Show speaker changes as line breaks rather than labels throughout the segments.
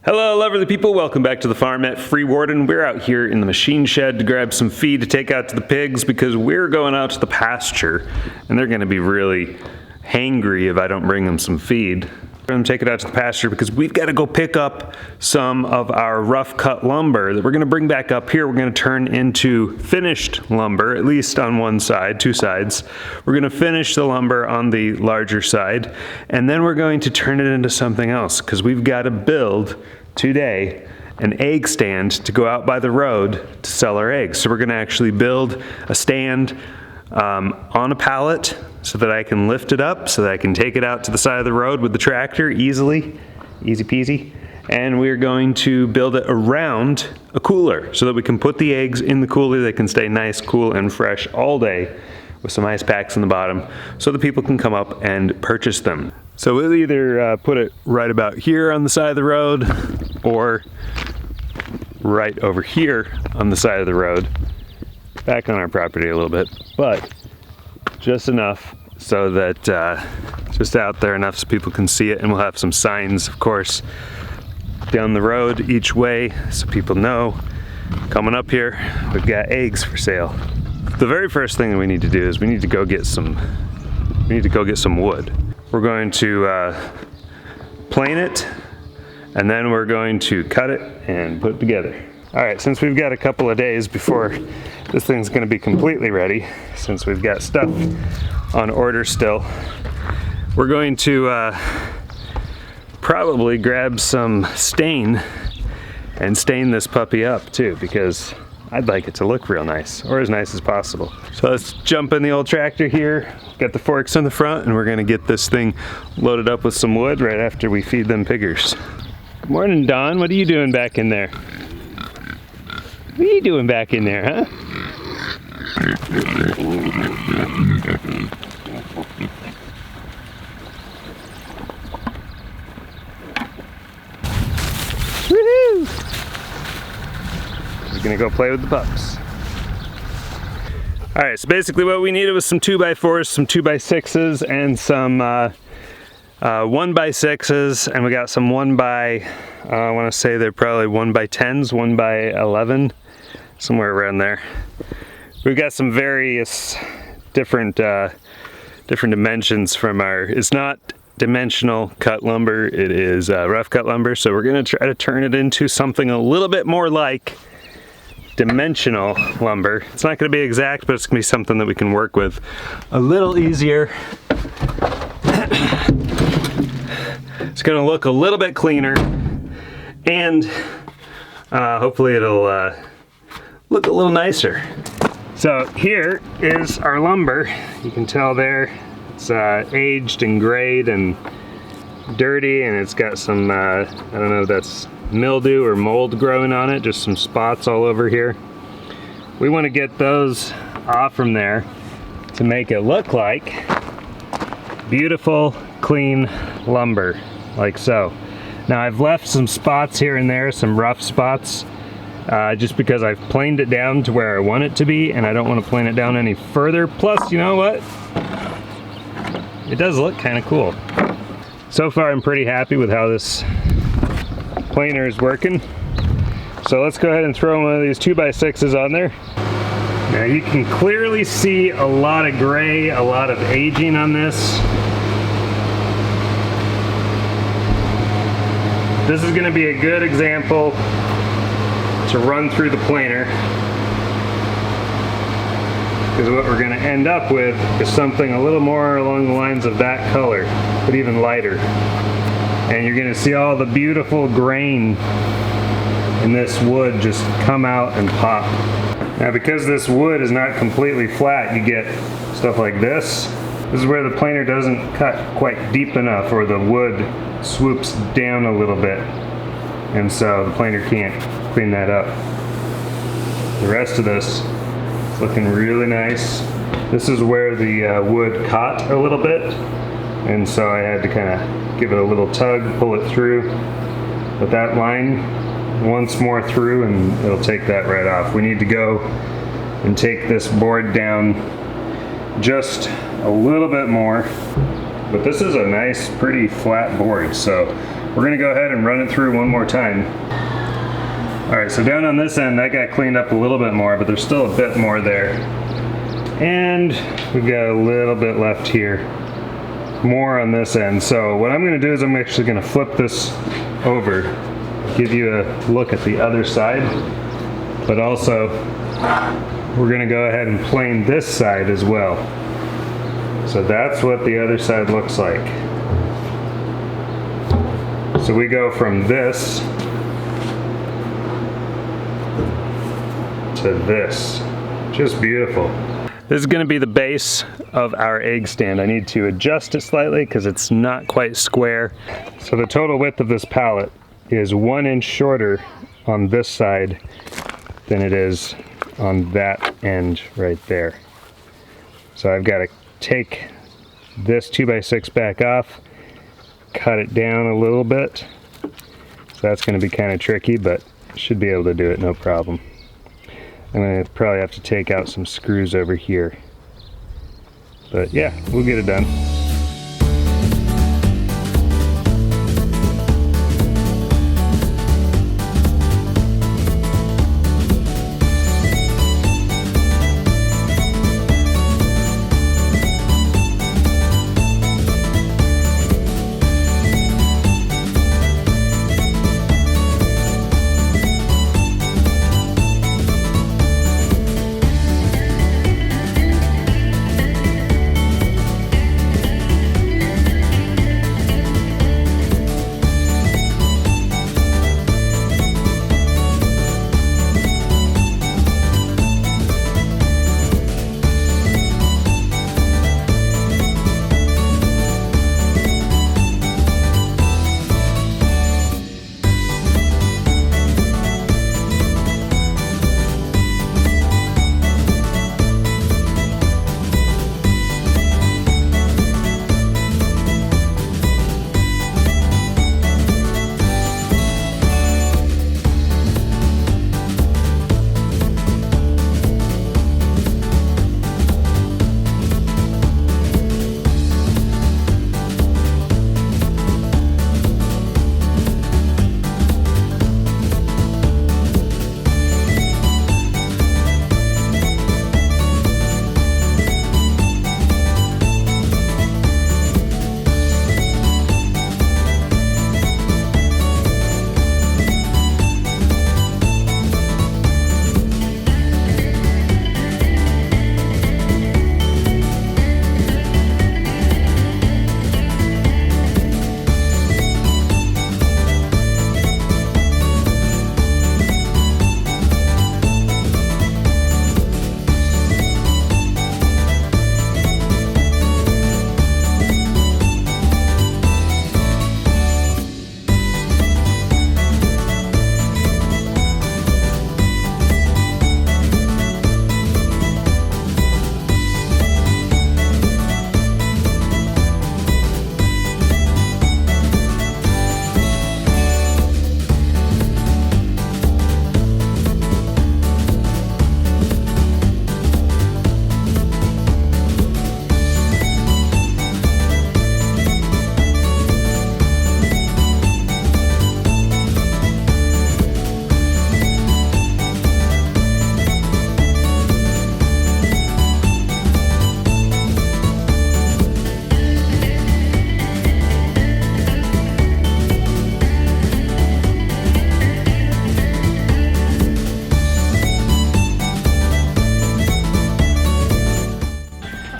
Hello, lovely people. Welcome back to the farm at Freewarden. We're out here in the machine shed to grab some feed to take out to the pigs because we're going out to the pasture and they're going to be really hangry if I don't bring them some feed. We're going to take it out to the pasture because we've got to go pick up some of our rough cut lumber that we're going to bring back up here. We're going to turn into finished lumber, at least on one side, two sides. We're going to finish the lumber on the larger side, and then we're going to turn it into something else because we've got to build today an egg stand to go out by the road to sell our eggs. So we're going to actually build a stand on a pallet so that I can lift it up, so that I can take it out to the side of the road with the tractor easily, easy peasy. And we're going to build it around a cooler so that we can put the eggs in the cooler. They can stay nice, cool, and fresh all day with some ice packs in the bottom so that people can come up and purchase them. So we'll either put it right about here on the side of the road or right over here on the side of the road, back on our property a little bit, but just enough so that just out there enough so people can see it, and we'll have some signs, of course, down the road each way so people know coming up here we've got eggs for sale. The very first thing that we need to do is we need to go get some wood. We're going to plane it, and then we're going to cut it and put it together. All right, since we've got a couple of days before this thing's gonna be completely ready, since we've got stuff on order still, we're going to probably grab some stain and stain this puppy up too, because I'd like it to look real nice, or as nice as possible. So let's jump in the old tractor here. Got the forks on the front, and we're gonna get this thing loaded up with some wood right after we feed them piggers. Good morning, Don. What are you doing back in there? What are you doing back in there, huh? Woohoo! We're gonna go play with the pups. All right, so basically what we needed was some 2x4s, some 2x6s, and some 1x6s, and we got some 1x, I wanna say they're probably 1x10s, 1x11, somewhere around there. We've got some various different dimensions from our, it's not dimensional cut lumber, it is rough cut lumber, so we're gonna try to turn it into something a little bit more like dimensional lumber. It's not gonna be exact, but it's gonna be something that we can work with a little easier. It's gonna look a little bit cleaner, and hopefully it'll look a little nicer. So here is our lumber. You can tell there it's aged and grayed and dirty, and it's got some, I don't know if that's mildew or mold growing on it, just some spots all over here. We want to get those off from there to make it look like beautiful, clean lumber, like so. Now I've left some spots here and there, some rough spots, just because I've planed it down to where I want it to be, and I don't want to plane it down any further. Plus, you know what? It does look kind of cool. So far, I'm pretty happy with how this planer is working. So let's go ahead and throw one of these 2x6s on there. Now you can clearly see a lot of gray, a lot of aging on this. This is going to be a good example to run through the planer, because what we're going to end up with is something a little more along the lines of that color, but even lighter. And you're going to see all the beautiful grain in this wood just come out and pop. Now because this wood is not completely flat, you get stuff like this. This is where the planer doesn't cut quite deep enough, or the wood swoops down a little bit, and so the planer can't clean that up. The rest of this is looking really nice. This is where the wood caught a little bit, and so I had to kind of give it a little tug, pull it through. But that line once more through and it'll take that right off. We need to go and take this board down just a little bit more, but this is a nice, pretty flat board, so We're gonna go ahead and run it through one more time. All right, so down on this end, that got cleaned up a little bit more, but there's still a bit more there. And we've got a little bit left here. More on this end. So what I'm gonna do is I'm actually gonna flip this over, give you a look at the other side, but also we're gonna go ahead and plane this side as well. So that's what the other side looks like. So we go from this to this. Just beautiful. This is going to be the base of our egg stand. I need to adjust it slightly because it's not quite square. So the total width of this pallet is 1 inch shorter on this side than it is on that end right there. So I've got to take this 2x6 back off, cut it down a little bit. So that's going to be kind of tricky, but should be able to do it no problem. I'm going to probably have to take out some screws over here. But yeah, we'll get it done.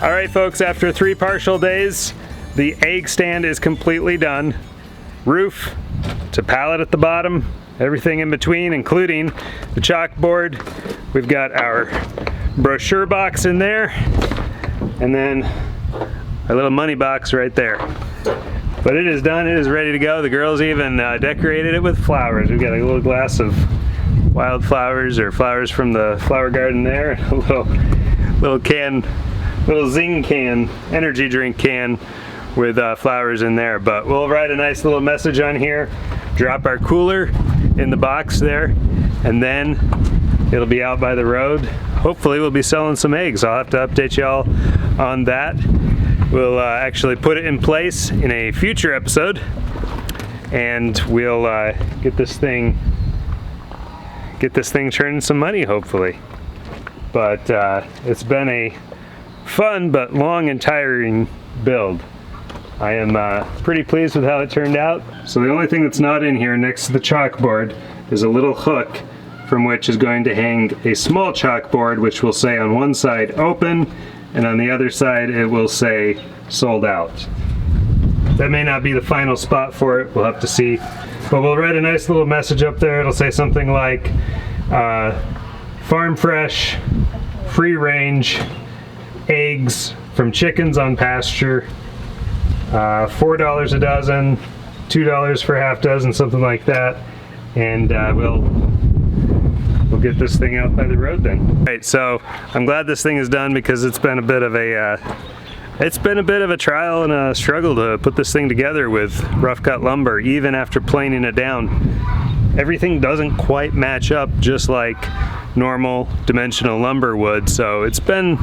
All right, folks, after 3 partial days, the egg stand is completely done. Roof to pallet at the bottom, everything in between, including the chalkboard. We've got our brochure box in there, and then our little money box right there. But it is done, it is ready to go. The girls even decorated it with flowers. We've got a little glass of wildflowers or flowers from the flower garden there, and a little Zing can, energy drink can with flowers in there. But we'll write a nice little message on here, drop our cooler in the box there, and then it'll be out by the road. Hopefully we'll be selling some eggs. I'll have to update y'all on that. We'll actually put it in place in a future episode, and we'll get this thing turning some money, hopefully. But it's been a fun but long and tiring build. I am pretty pleased with how it turned out. So the only thing that's not in here next to the chalkboard is a little hook from which is going to hang a small chalkboard, which will say on one side open, and on the other side it will say sold out. That may not be the final spot for it, we'll have to see. But we'll write a nice little message up there. It'll say something like farm fresh, free range, eggs from chickens on pasture, $4 a dozen, $2 for half dozen, something like that. And we'll get this thing out by the road then. All right, so I'm glad this thing is done because it's been a bit of a trial and a struggle to put this thing together with rough cut lumber, even after planing it down. Everything doesn't quite match up just like normal dimensional lumber would, so it's been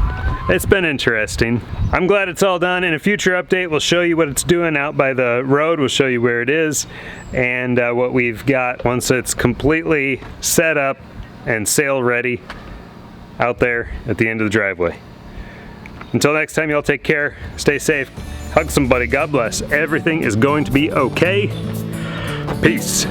interesting. I'm glad it's all done. In a future update, we'll show you what it's doing out by the road. We'll show you where it is and what we've got once it's completely set up and sale ready out there at the end of the driveway. Until next time, y'all take care, stay safe, hug somebody, God bless. Everything is going to be okay. Peace.